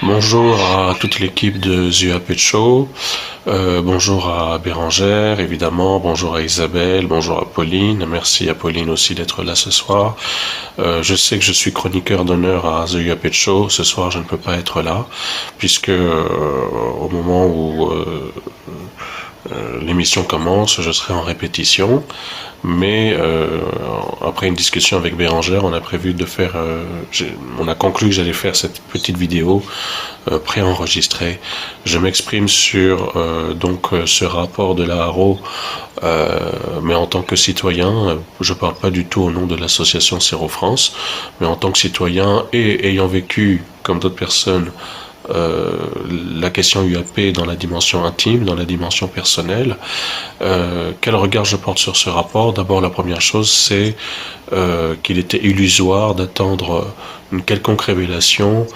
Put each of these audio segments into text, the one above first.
Bonjour à toute l'équipe de The UAP Show, bonjour à Bérangère évidemment, bonjour à Isabelle, bonjour à Pauline, merci à Pauline aussi d'être là ce soir. Je sais que je suis chroniqueur d'honneur à The UAP Show, ce soir je ne peux pas être là, puisque au moment où l'émission commence, je serai en répétition, mais après une discussion avec Bérangère, on a prévu de faire, on a conclu que j'allais faire cette petite vidéo préenregistrée. Je m'exprime sur ce rapport de la Haro, mais en tant que citoyen, je parle pas du tout au nom de l'association Sero France, mais en tant que citoyen et ayant vécu, comme d'autres personnes, la question UAP dans la dimension intime, dans la dimension personnelle. Quel regard je porte sur ce rapport? D'abord, la première chose, c'est qu'il était illusoire d'attendre une quelconque révélation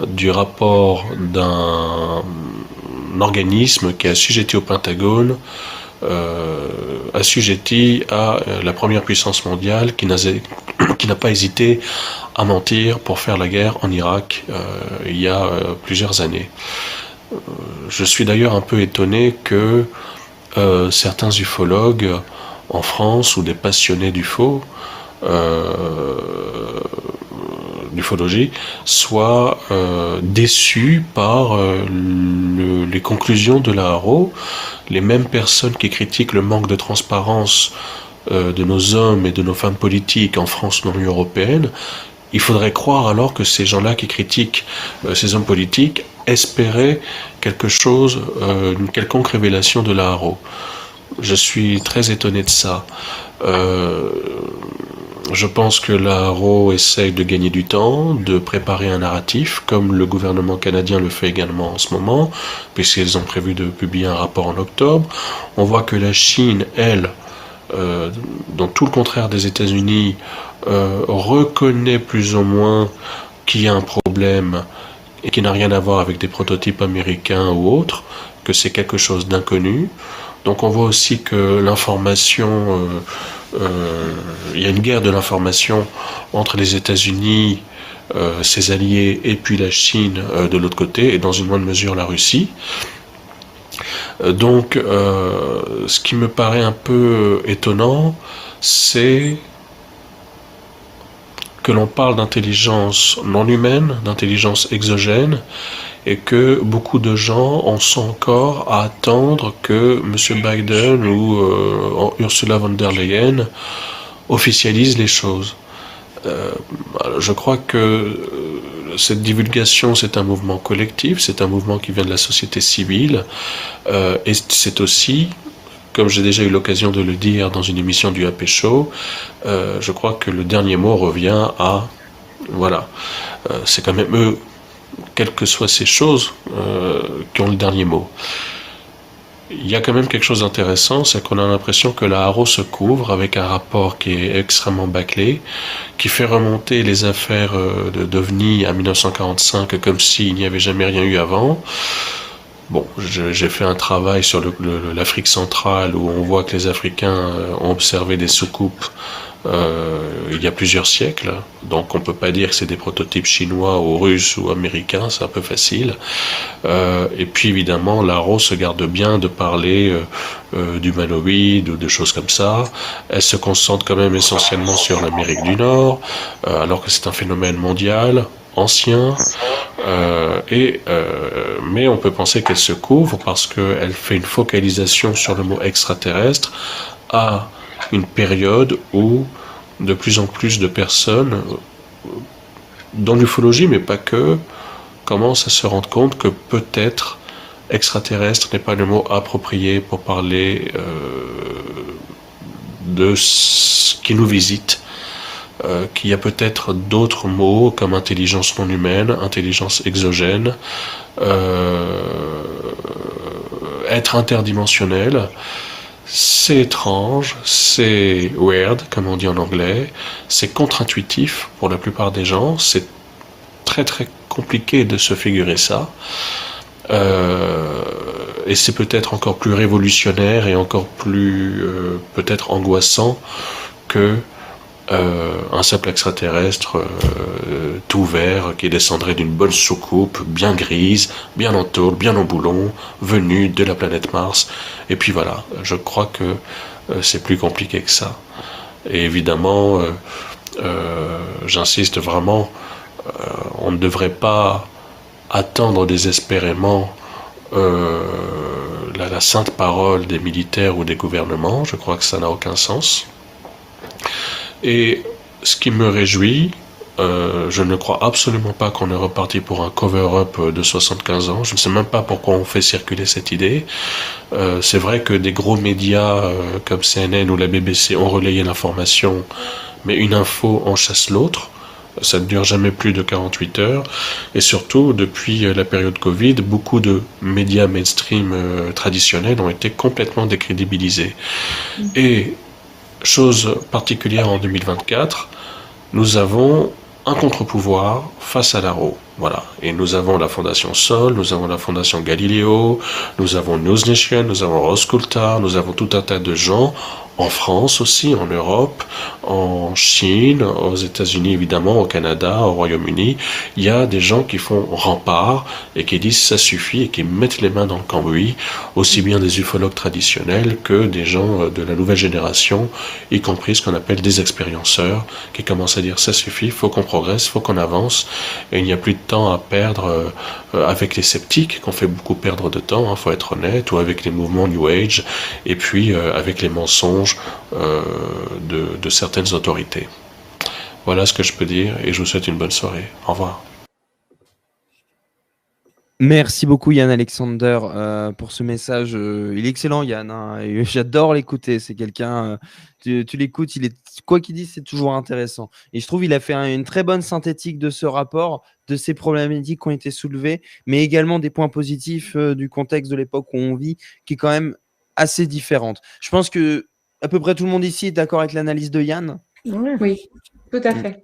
du rapport d'un organisme qui est assujetti au Pentagone, assujetti à la première puissance mondiale qui n'a pas hésité à mentir pour faire la guerre en Irak il y a plusieurs années. Je suis d'ailleurs un peu étonné que certains ufologues en France ou des passionnés d'ufologie soient déçus par les conclusions de la Haro. Les mêmes personnes qui critiquent le manque de transparence de nos hommes et de nos femmes politiques en France ou dans l'Union européenne, il faudrait croire alors que ces gens-là qui critiquent ces hommes politiques espéraient quelque chose, une quelconque révélation de la Haro. Je suis très étonné de ça. Je pense que la Haro essaye de gagner du temps, de préparer un narratif, comme le gouvernement canadien le fait également en ce moment, puisqu'ils ont prévu de publier un rapport en octobre. On voit que la Chine, elle, dans tout le contraire des États-Unis, reconnaît plus ou moins qu'il y a un problème et qui n'a rien à voir avec des prototypes américains ou autres, que c'est quelque chose d'inconnu. Donc on voit aussi que l'information, il y a une guerre de l'information entre les États-Unis, ses alliés, et puis la Chine de l'autre côté, et dans une moindre mesure la Russie. Donc, ce qui me paraît un peu étonnant, c'est que l'on parle d'intelligence non humaine, d'intelligence exogène, et que beaucoup de gens en sont encore à attendre que M. Biden ou Ursula von der Leyen officialisent les choses. Je crois que cette divulgation, c'est un mouvement collectif, c'est un mouvement qui vient de la société civile, et c'est aussi, comme j'ai déjà eu l'occasion de le dire dans une émission du AP Show, je crois que le dernier mot revient à, voilà, c'est quand même eux, quelles que soient ces choses, qui ont le dernier mot. Il y a quand même quelque chose d'intéressant, c'est qu'on a l'impression que la Haro se couvre avec un rapport qui est extrêmement bâclé, qui fait remonter les affaires d'OVNI à 1945 comme s'il n'y avait jamais rien eu avant. Bon, j'ai fait un travail sur l'Afrique centrale où on voit que les Africains ont observé des soucoupes il y a plusieurs siècles, donc on peut pas dire que c'est des prototypes chinois ou russes ou américains, c'est un peu facile. Et puis évidemment, l'Haro se garde bien de parler d'humanoïdes ou de choses comme ça. Elle se concentre quand même essentiellement sur l'Amérique du Nord, alors que c'est un phénomène mondial, ancien, mais on peut penser qu'elle se couvre parce qu'elle fait une focalisation sur le mot extraterrestre à une période où de plus en plus de personnes, dans l'ufologie, mais pas que, commencent à se rendre compte que peut-être extraterrestre n'est pas le mot approprié pour parler de ce qui nous visite, qu'il y a peut-être d'autres mots comme intelligence non humaine, intelligence exogène, être interdimensionnel. C'est étrange, c'est weird, comme on dit en anglais, c'est contre-intuitif pour la plupart des gens, c'est très très compliqué de se figurer ça, et c'est peut-être encore plus révolutionnaire et encore plus peut-être angoissant que un simple extraterrestre tout vert qui descendrait d'une bonne soucoupe, bien grise, bien en tôle, bien en boulon, venu de la planète Mars. Et puis voilà, je crois que c'est plus compliqué que ça. Et évidemment, j'insiste vraiment, on ne devrait pas attendre désespérément la sainte parole des militaires ou des gouvernements. Je crois que ça n'a aucun sens. Et ce qui me réjouit, je ne crois absolument pas qu'on est reparti pour un cover-up de 75 ans. Je ne sais même pas pourquoi on fait circuler cette idée. C'est vrai que des gros médias comme CNN ou la BBC ont relayé l'information, mais une info en chasse l'autre. Ça ne dure jamais plus de 48 heures. Et surtout, depuis la période Covid, beaucoup de médias mainstream traditionnels ont été complètement décrédibilisés. Et chose particulière en 2024, nous avons un contre-pouvoir face à la Roe. Voilà. Et nous avons la Fondation Sol, nous avons la Fondation Galileo, nous avons News Nation, nous avons Roscoultar, nous avons tout un tas de gens, en France aussi, en Europe, en Chine, aux États-Unis évidemment, au Canada, au Royaume-Uni. Il y a des gens qui font rempart et qui disent ça suffit et qui mettent les mains dans le cambouis, aussi bien des ufologues traditionnels que des gens de la nouvelle génération, y compris ce qu'on appelle des expérienceurs, qui commencent à dire ça suffit, faut qu'on progresse, faut qu'on avance, et il n'y a plus de temps à perdre avec les sceptiques, qu'on fait beaucoup perdre de temps, hein, faut être honnête, ou avec les mouvements New Age, et puis avec les mensonges de certaines autorités. Voilà ce que je peux dire, et je vous souhaite une bonne soirée. Au revoir. Merci beaucoup Yann Alexander pour ce message. Il est excellent Yann, hein, et j'adore l'écouter. C'est quelqu'un, tu l'écoutes, quoi qu'il dise, c'est toujours intéressant. Et je trouve qu'il a fait une très bonne synthétique de ce rapport, de ces problématiques qui ont été soulevées, mais également des points positifs du contexte de l'époque où on vit, qui est quand même assez différente. Je pense que à peu près tout le monde ici est d'accord avec l'analyse de Yann. Oui, tout à fait.